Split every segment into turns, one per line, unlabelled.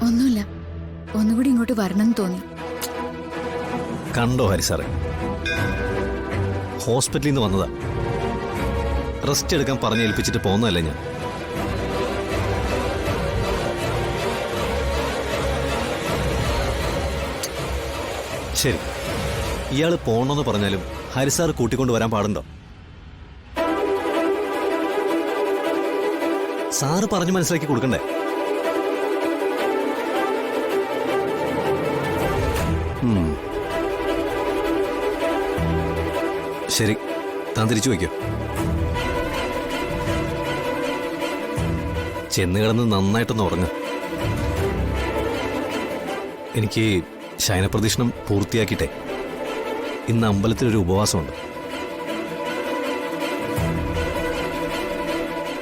ഒന്നുമില്ല, ഒന്നുകൂടി ഇങ്ങോട്ട് വരണമെന്ന് തോന്നി.
കണ്ടോ ഹരി സാറേ, ഹോസ്പിറ്റലിൽ നിന്ന് വന്നതാ. റെസ്റ്റ് എടുക്കാൻ പറഞ്ഞ് ഏൽപ്പിച്ചിട്ട് പോന്നതല്ലേ ഞാൻ. ശരി, ഇയാൾ പോണമെന്ന് പറഞ്ഞാലും ഹരിസാർ കൂട്ടിക്കൊണ്ട് വരാൻ പാടുണ്ടോ? സാറ് പറഞ്ഞു മനസ്സിലാക്കി കൊടുക്കണ്ടേ? ശരി, താൻ തിരിച്ചു വയ്ക്കോ. ചെന്ന് കിടന്ന് നന്നായിട്ടൊന്ന് ഉറങ്ങ. എനിക്ക് ശയനപ്രദക്ഷിണം പൂർത്തിയാക്കിട്ടെ ഇന്ന് അമ്പലത്തിലൊരു ഉപവാസമുണ്ട്.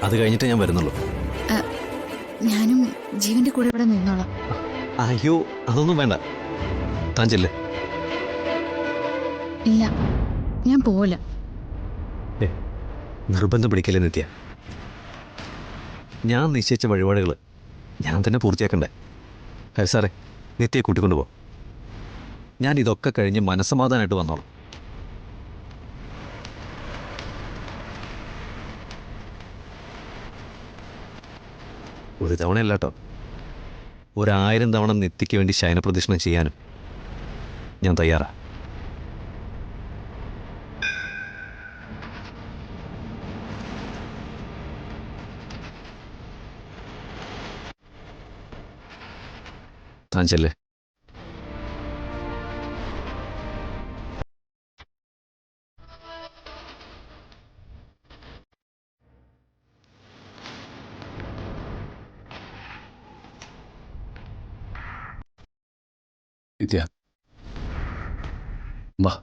അത് കഴിഞ്ഞിട്ടേ ഞാൻ വരുന്നുള്ളൂ.
ഞാനും ജീവന്റെ കൂടെ ഇവിടെ നിന്നോളാം.
അയ്യോ, അതൊന്നും വേണ്ട, താൻ ചെല്ലേ.
ഇല്ല, ഞാൻ പോവില്ല.
നിർബന്ധം പിടിക്കല്ലേ നിത്യ. ഞാൻ നിശ്ചയിച്ച വഴിപാടുകൾ ഞാൻ തന്നെ പൂർത്തിയാക്കണ്ടേ? ഹരി സാറേ, നിത്യയെ കൂട്ടിക്കൊണ്ടുപോ. ഞാൻ ഇതൊക്കെ കഴിഞ്ഞ് മനസ്സമാധാനമായിട്ട് വന്നോളാം. ഒരു തവണയല്ല കേട്ടോ, 1000 തവണ നിത്യയ്ക്ക് വേണ്ടി ശയനപ്രദക്ഷിണം ചെയ്യാനും ഞാൻ തയ്യാറാ. താൻ ചെല്ലേ.
നിത്യ, വാ.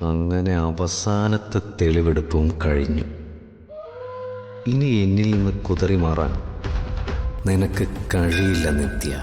അങ്ങനെ അവസാനത്തെ തെളിവെടുപ്പും കഴിഞ്ഞു. ഇനി എന്നിൽ നിന്ന് കുതറി മാറാൻ നിനക്ക് കഴിയില്ല നിത്യ.